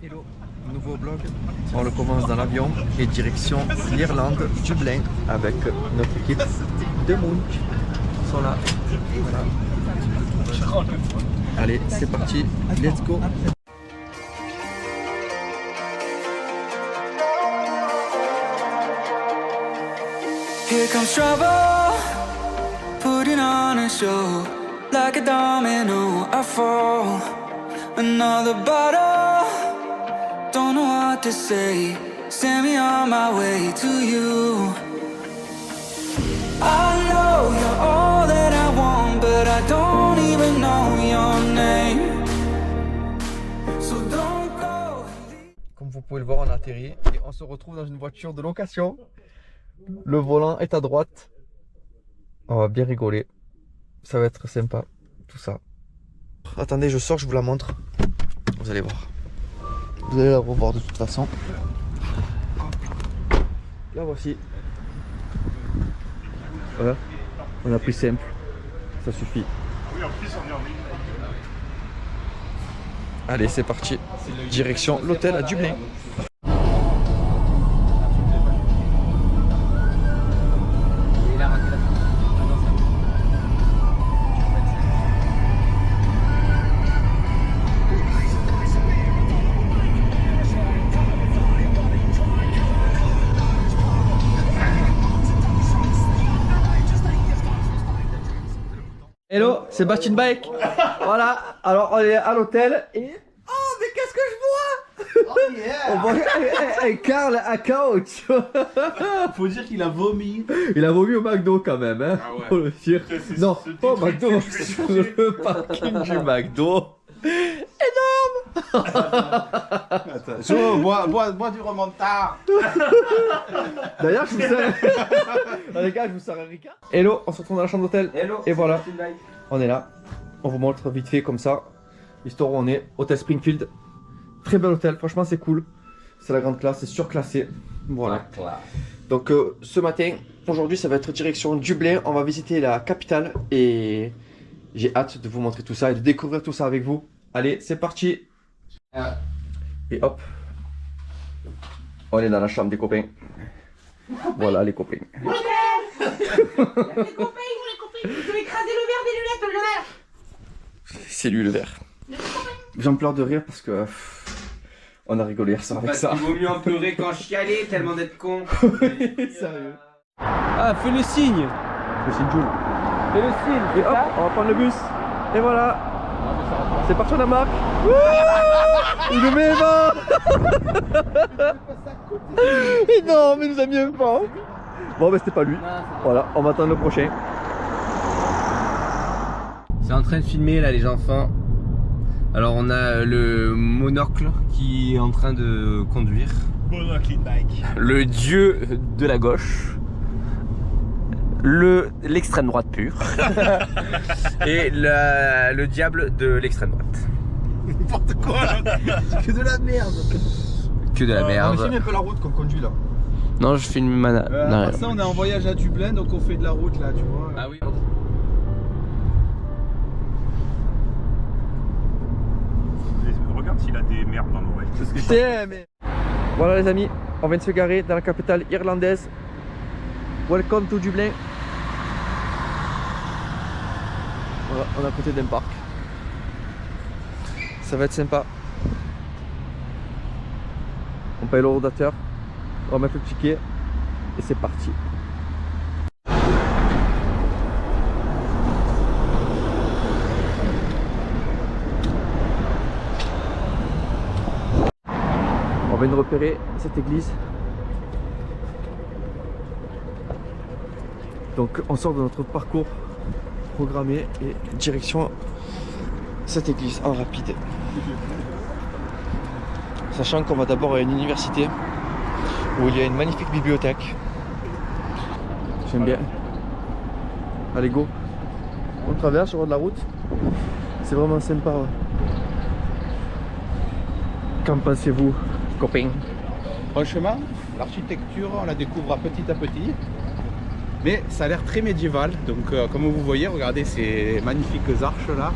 Hello, nouveau vlog. On le commence dans l'avion et direction l'Irlande, Dublin, avec notre équipe de Munch. Ils sont là. Voilà. Allez, c'est parti. Let's go. Here comes trouble, putting on a show. Like a domino, I fall. Another bottle, don't know what to say. Send me on my way to you. I know you're all that I want, but I don't even know your name. So don't go. Comme vous pouvez le voir, on a atterri et on se retrouve dans une voiture de location. Le volant est à droite. On va bien rigoler. Ça va être sympa, tout ça. Attendez, je sors, je vous la montre. Vous allez voir. Vous allez la revoir de toute façon. La voici. Voilà. On a pris simple. Ça suffit. Allez, c'est parti. Direction l'hôtel à Dublin. Hello, c'est Bastien Bike. Voilà, alors on est à l'hôtel et... Oh, mais qu'est-ce que je vois? Oh yeah. On voit un Karl à couch. Faut dire qu'il a vomi. Il a vomi au McDo quand même, hein. Ah ouais. Faut le dire. Non, pas au McDo, truc, sur le parking du McDo. Énorme. Attends, Jo, bois du remontard. D'ailleurs, je vous sers... Les gars, je vous sers un Ricard. Hello, on se retrouve dans la chambre d'hôtel. Hello. Et voilà, on est là. On vous montre vite fait comme ça l'histoire où on est. Hôtel Springfield. Très bel hôtel, franchement c'est cool. C'est la grande classe, c'est surclassé. Voilà. Donc ce matin, aujourd'hui ça va être direction Dublin. On va visiter la capitale et j'ai hâte de vous montrer tout ça et de découvrir tout ça avec vous. Allez, c'est parti. Et hop. On est dans la chambre des copains. Voilà les copains. Les copains, je vais écraser le verre des lunettes, le verre. C'est lui le verre. J'en pleure de rire parce que on a rigolé hier soir avec ça. Il vaut mieux en pleurer qu'en chialer tellement d'être con. Sérieux. Ah, fais le signe. Le signe Jules. Fais le signe, Et hop, on va prendre le bus. Et voilà. C'est parti, on a marque. Il nous met les mains. Et non, mais il nous a mis un vent. Bon, mais c'était pas lui. Voilà, on va attendre le prochain. C'est en train de filmer là les enfants. Alors on a le monocle qui est en train de conduire. Monocle bike. Le dieu de la gauche. L'extrême droite pure. Et le diable de l'extrême droite. N'importe quoi là. Que de la merde. Que de la On merde. filme un peu la route qu'on conduit là. Non, je filme ma derrière. Ça, on est en voyage à Dublin, donc on fait de la route là, tu vois. Ah oui. Regarde s'il a des merdes dans l'oreille. Putain, mais... Voilà les amis, on vient de se garer dans la capitale irlandaise. Welcome to Dublin. Voilà, on est à côté d'un parc. Ça va être sympa. On paye le rodateur. On va mettre le ticket. Et c'est parti. On vient de repérer cette église. Donc on sort de notre parcours programmé et direction cette église en rapide. Sachant qu'on va d'abord à une université où il y a une magnifique bibliothèque. J'aime bien. Allez go. On traverse sur de la route. C'est vraiment sympa. Ouais. Qu'en pensez-vous, copains? Franchement, l'architecture, on la découvre à petit. Mais ça a l'air très médiéval. Donc comme vous voyez, regardez ces magnifiques arches là.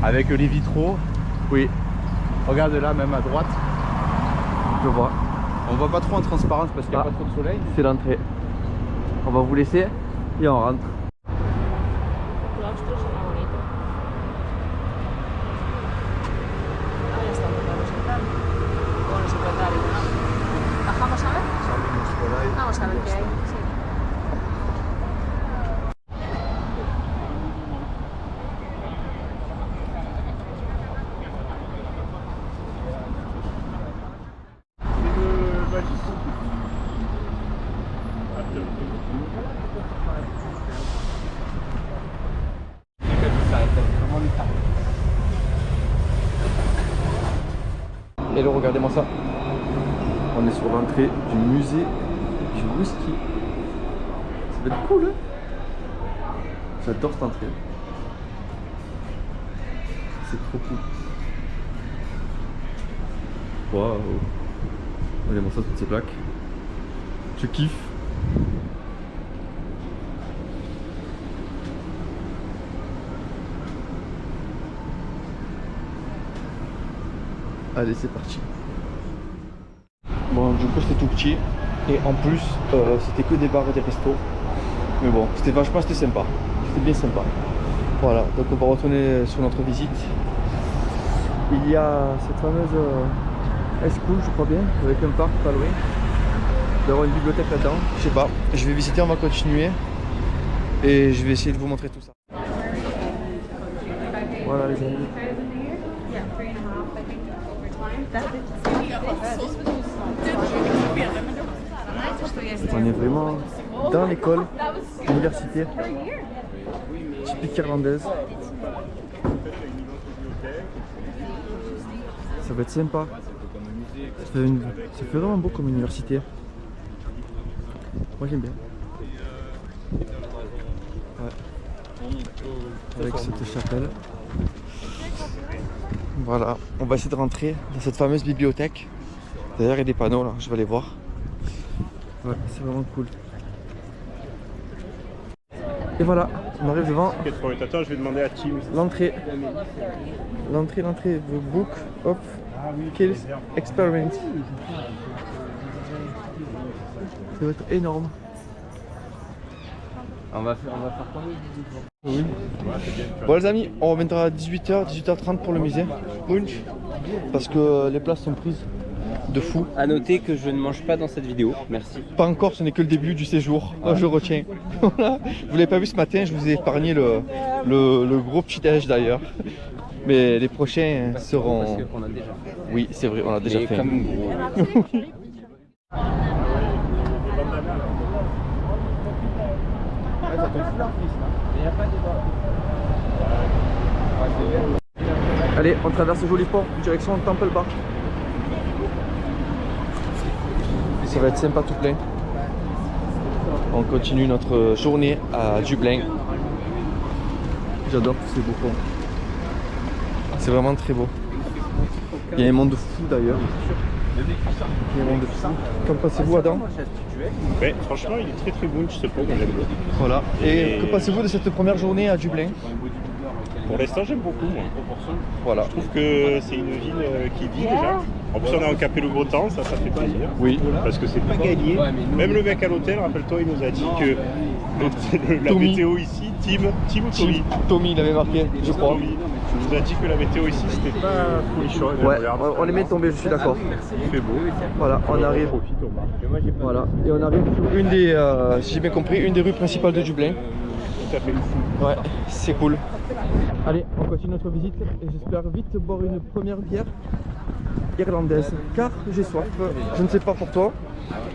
Avec les vitraux. Oui. Regarde là, même à droite. Je vois. On voit pas trop en transparence parce qu'il n'y a Ah. pas trop de soleil. C'est l'entrée. On va vous laisser et on rentre. Claustro suena bonito. Ahí está el plano central. Bueno, el secretario, ¿no? ¿Bajamos a ver? Vamos a ver qué hay. Sí. Hello, regardez-moi ça. On est sur l'entrée du musée du whisky. Ça va être cool, hein? J'adore cette entrée. C'est trop cool. Waouh. Regardez-moi ça, toutes ces plaques. Je kiffe. Allez, c'est parti. Bon, du coup, c'était tout petit. Et en plus, c'était que des bars et des restos. Mais bon, c'était sympa. C'était bien sympa. Voilà, donc on va retourner sur notre visite. Il y a cette fameuse high school, je crois bien, avec un parc pas loin. Il doit y avoir une bibliothèque là-dedans. Je sais pas. Je vais visiter, on va continuer. Et je vais essayer de vous montrer tout ça. Voilà les amis. On est vraiment dans l'école universitaire typique irlandaise. Ça va être sympa. Ça fait vraiment beau comme université. Moi j'aime bien. Ouais. Avec cette chapelle. Voilà, on va essayer de rentrer dans cette fameuse bibliothèque. D'ailleurs il y a des panneaux là, je vais aller voir. Ouais, c'est vraiment cool. Et voilà, on arrive devant Attends, je vais demander à Tim. l'entrée. L'entrée, the Book of Kills Experiment. Ça va être énorme. On va faire quoi? Oui. Bon les amis, on reviendra à 18h, 18h30 pour le musée. Munch. Parce que les places sont prises de fou. A noter que je ne mange pas dans cette vidéo, merci. Pas encore, ce n'est que le début du séjour. Moi, je retiens. Voilà. Vous l'avez pas vu ce matin, je vous ai épargné le gros petit déj d'ailleurs. Mais les prochains seront... Parce qu'on a déjà fait. Oui, c'est vrai, on a déjà Mais fait. comme gros. Allez, on traverse le joli pont, direction Temple Bar. Ça va être sympa tout plein. On continue notre journée à Dublin. J'adore tous ces beaux ponts. C'est vraiment très beau. Il y a un monde fou d'ailleurs. Il y a un monde fou. Qu'en pensez-vous, Adam? Ouais, franchement, il est très bon ce pont, j'aime bien. Voilà. Et que pensez-vous de cette première journée à Dublin? Pour l'instant, j'aime beaucoup, moi. Voilà. Je trouve que c'est une ville qui vit déjà. En plus, on a encapé le gros temps, ça fait plaisir. Oui. Parce que c'est pas gagné. Même le mec à l'hôtel, rappelle-toi, il nous a dit que la Tommy. météo ici, Tim ou Tommy? Tommy, il avait marqué, je crois. Tommy. Il nous a dit que la météo ici, c'était pas folichon. Ouais, on est bien tombé, je suis d'accord. Il fait beau. Voilà, on arrive. Voilà, et on arrive sur une des, si j'ai bien compris, une des rues principales de Dublin. Tout à fait fou. Ouais, c'est cool. Allez, on continue notre visite et j'espère vite boire une première bière irlandaise car j'ai soif. Je ne sais pas pour toi,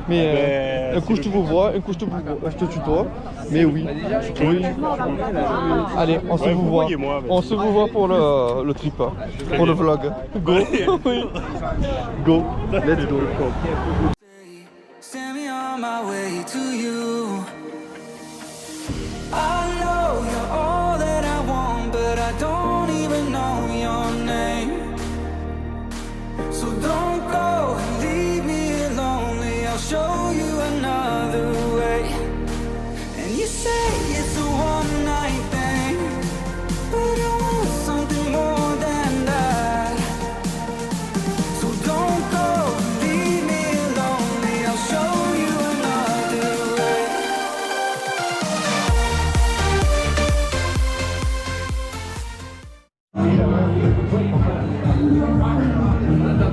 mais un coup je te vois, un coup je te tutoie. Mais oui, oui. Allez, on se vous voit. On se vous voit pour le trip, pour le vlog. Go, oui. Go, let's go. Send me on my way to you. I know you're all that I want, but I don't even know your name. So don't go and leave me lonely. I'll show you another way. And you say it's a one-night thing, but I want something more than that.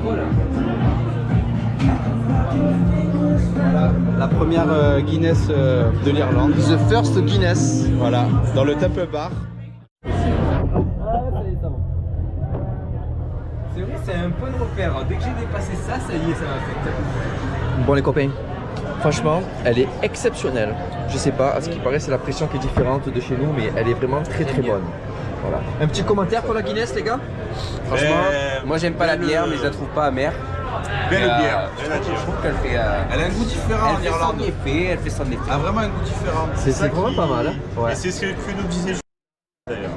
folle. Voilà, la première Guinness de l'Irlande. The first Guinness. Voilà, dans le Temple Bar. C'est vrai, c'est un point de repère. Dès que j'ai dépassé ça, ça y est, ça m'a fait. Bon les copains, franchement, elle est exceptionnelle. Je sais pas, à ce qui paraît, c'est la pression qui est différente de chez nous, mais elle est vraiment très très bonne. Voilà. Un petit commentaire pour la Guinness, les gars? Franchement, moi j'aime pas la bière, mais je la trouve pas amère. Belle Et, bière, je trouve qu'elle fait. Elle a un goût différent Elle en fait son Irlande. effet, elle fait son effet. Elle a vraiment un goût différent. C'est vraiment pas mal. Hein. Et c'est ce que nous disait d'ailleurs.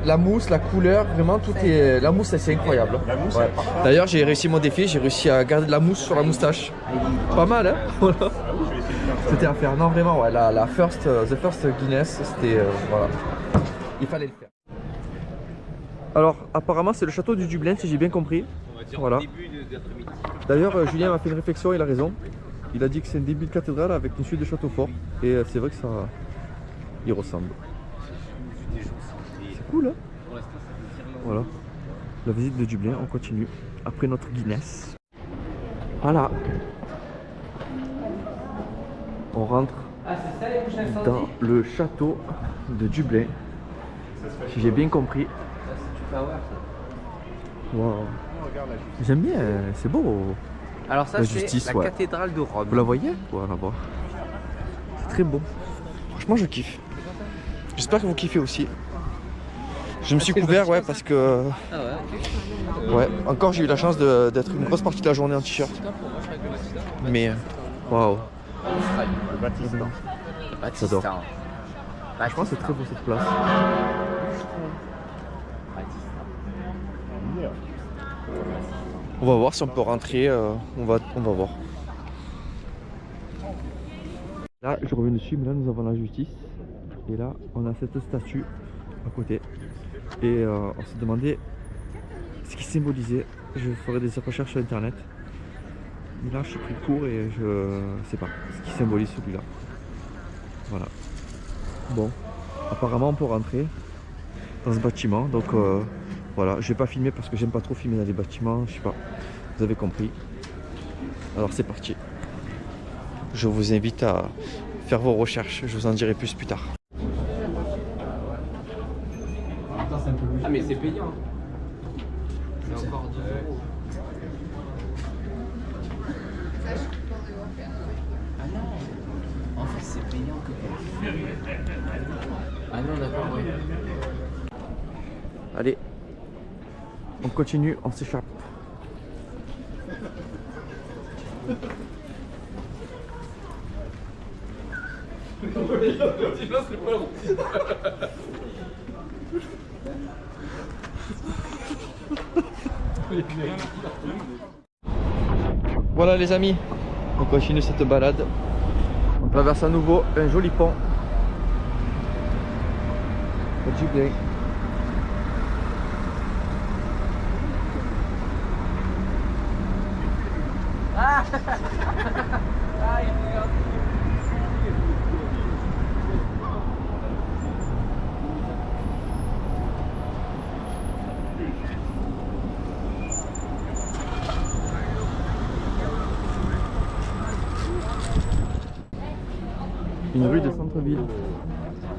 La mousse, la couleur, vraiment tout est. La mousse, c'est incroyable. La mousse, Ouais. elle part pas. D'ailleurs, j'ai réussi mon défi, j'ai réussi à garder de la mousse sur la moustache. Pas mal, hein? Voilà. Ah oui, je vais essayer de faire ça. C'était à faire. Non, vraiment, ouais. La the first Guinness, c'était. Voilà. Il fallait le faire. Alors, apparemment, c'est le château du Dublin, si j'ai bien compris. On va dire Voilà. au début d'après-midi. D'ailleurs, Julien m'a fait une réflexion, il a raison. Il a dit que c'est un début de cathédrale avec une suite de châteaux forts. Et c'est vrai que ça. Il ressemble. C'est cool, hein? Pour l'instant, c'est des Voilà. La visite de Dublin, on continue. Après notre Guinness. Voilà. On rentre Ah, c'est ça les prochains incendies? dans le château de Dublin. Si j'ai bien compris. Tu peux avoir ça. Wow. J'aime bien, c'est beau. Alors ça La c'est justice, la ouais. cathédrale de Rome. Vous la voyez? Voilà, là-bas. C'est très beau. Franchement, je kiffe. J'espère que vous kiffez aussi. Je me suis couvert, ouais, parce que. Ah ouais, Ouais, encore j'ai eu la chance d'être une grosse partie de la journée en t-shirt. Mais. Waouh. Le Vatican. J'adore. Batistan. Je pense que c'est très beau cette place. On va voir si on peut rentrer. On va voir. Là, je reviens dessus, mais là nous avons la justice. Et là, on a cette statue à côté. Et on s'est demandé ce qui symbolisait. Je ferai des recherches sur internet. Mais là, j'ai pris le cours et je sais pas ce qui symbolise celui-là. Voilà. Bon, apparemment, on peut rentrer dans ce bâtiment. Donc voilà, je vais pas filmer parce que j'aime pas trop filmer dans les bâtiments. Je sais pas. Vous avez compris. Alors c'est parti. Je vous invite à faire vos recherches. Je vous en dirai plus tard. Ah mais c'est payant. C'est encore 10 €. Ah non. En fait c'est payant que pour. Ah non d'accord oui. Allez, on continue, on s'échappe. Voilà les amis, on continue cette balade. On traverse à nouveau un joli pont. Au Dublin. Une rue de centre-ville.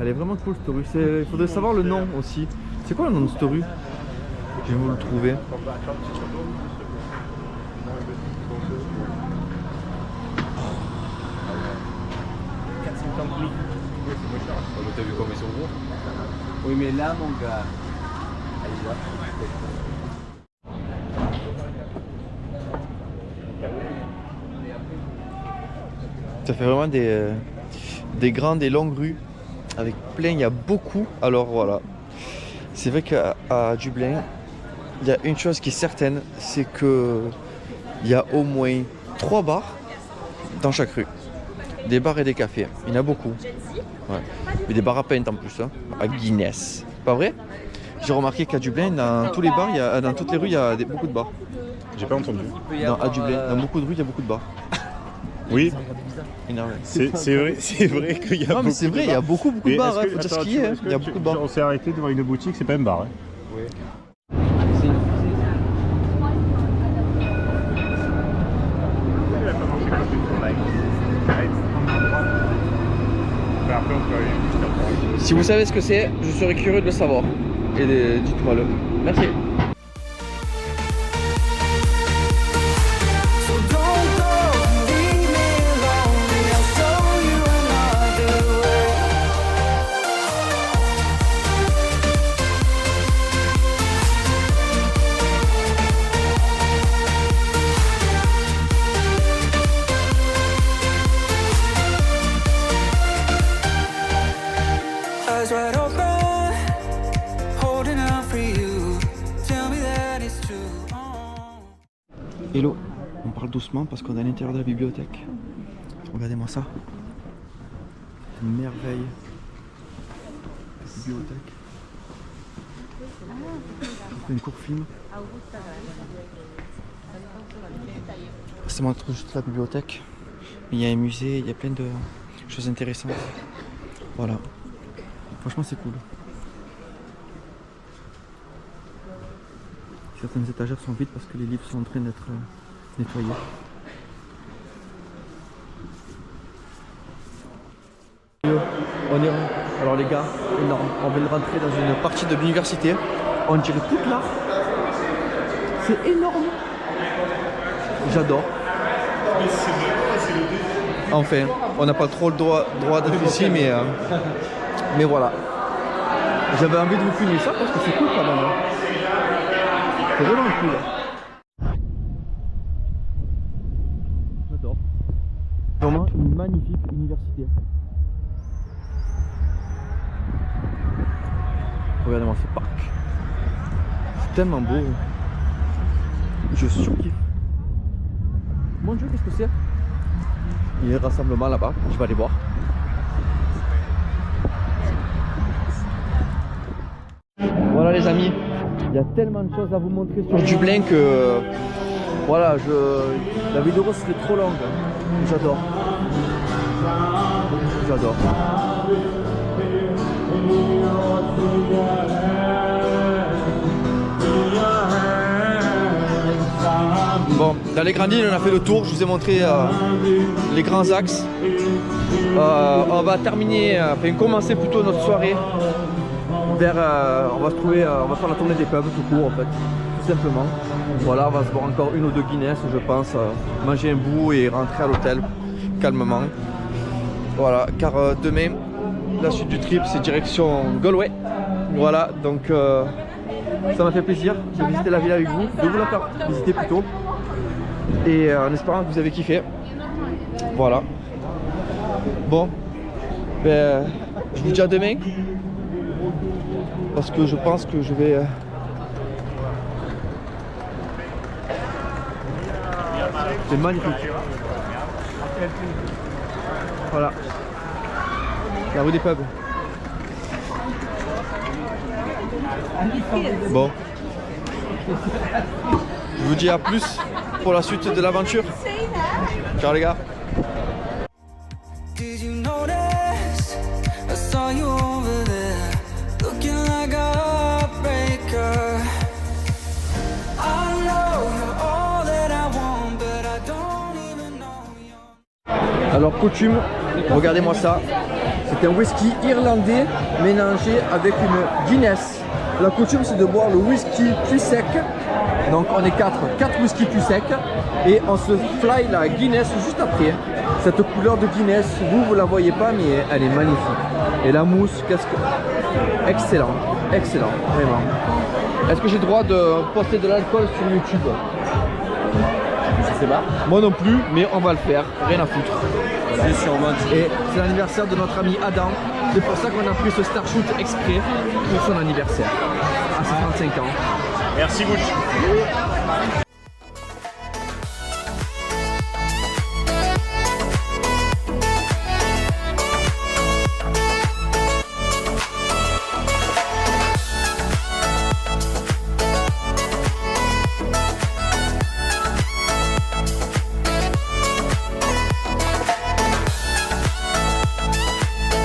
Elle est vraiment cool cette rue. Il faudrait savoir le nom aussi. C'est quoi le nom de cette rue? Je vais vous le trouver. T'as vu comme ils sont gros? Oui mais là mon gars. Allez là. Ça fait vraiment des grandes et longues rues avec plein, il y a beaucoup. Alors voilà, c'est vrai qu'à Dublin, il y a une chose qui est certaine, c'est que il y a au moins 3 bars dans chaque rue. Des bars et des cafés, il y en a beaucoup. Ouais. Mais des bars à pinte en plus, hein, à Guinness. Pas vrai? J'ai remarqué qu'à Dublin, dans tous les bars, dans toutes les rues, il y a beaucoup de bars. J'ai pas entendu. À Dublin, dans beaucoup de rues, il y a beaucoup de bars. Oui, Énervé. c'est vrai qu'il y a Non beaucoup mais c'est vrai, il y a beaucoup de Mais bars, est-ce hein, que- faut dire ce attends, qu'il y a, est-ce il y a que beaucoup de bars. On s'est arrêté devant une boutique, c'est pas un bar. Hein. C'est une fusée. Si vous savez ce que c'est, je serais curieux de le savoir. Et dites-moi le. Merci. So don't go, leave me lonely. I'll show you another way. Eyes wide open, holding out for you. Tell me that it's true. Hello, on parle doucement parce qu'on est à l'intérieur de la bibliothèque. Regardez-moi ça. Une merveille. Bibliothèque. On fait une courte film. Ça montre juste la bibliothèque. Mais il y a un musée, il y a plein de choses intéressantes. Voilà. Franchement c'est cool. Certaines étagères sont vides parce que les livres sont en train d'être nettoyés. On est... Alors les gars, énorme. On vient de rentrer dans une partie de l'université. On dirait toute l'art. C'est énorme. J'adore. Enfin, on n'a pas trop le droit d'être ici, mais voilà. J'avais envie de vous filmer ça parce que c'est cool quand même. Hein. C'est vraiment cool. J'adore. Vraiment une magnifique université. Regardez-moi ce parc. C'est tellement beau. Je surkiffe. Mon Dieu, qu'est-ce que c'est? Il y a un rassemblement là-bas. Je vais aller voir. Voilà les amis. Il y a tellement de choses à vous montrer sur Dublin que voilà, la vidéo serait trop longue. J'adore. J'adore. Bon, dans les grandes lignes, on a fait le tour. Je vous ai montré les grands axes. On va terminer, commencer plutôt notre soirée vers. On va se trouver, on va faire la tournée des pubs tout court en fait, tout simplement. Voilà, on va se boire encore une ou deux Guinness, je pense, manger un bout et rentrer à l'hôtel calmement. Voilà, car demain, la suite du trip, c'est direction Galway. Voilà, donc ça m'a fait plaisir de visiter la ville avec vous, de vous la faire visiter plutôt. Et en espérant que vous avez kiffé. Voilà. Bon, ben, je vous dis à demain. Parce que je pense que je vais... C'est magnifique. Voilà. La rue des pubs. Bon. Je vous dis à plus pour la suite de l'aventure. Ciao les gars. Did you notice? I saw you over there, looking like a heartbreaker. I know you're all that I want, but I don't even know you. Alors coutume, regardez-moi ça. C'est un whisky irlandais mélangé avec une Guinness. La coutume c'est de boire le whisky plus sec. Donc on est 4 whisky plus secs. Et on se fly la Guinness juste après. Cette couleur de Guinness, vous la voyez pas mais elle est magnifique. Et la mousse, qu'est-ce que... Excellent, excellent, vraiment. Est-ce que j'ai le droit de poster de l'alcool sur YouTube? Je sais pas. Moi non plus, mais on va le faire, rien à foutre. Et c'est l'anniversaire de notre ami Adam. C'est pour ça qu'on a pris ce Star Shoot exprès pour son anniversaire. À ses 35 ans. Merci Gucci.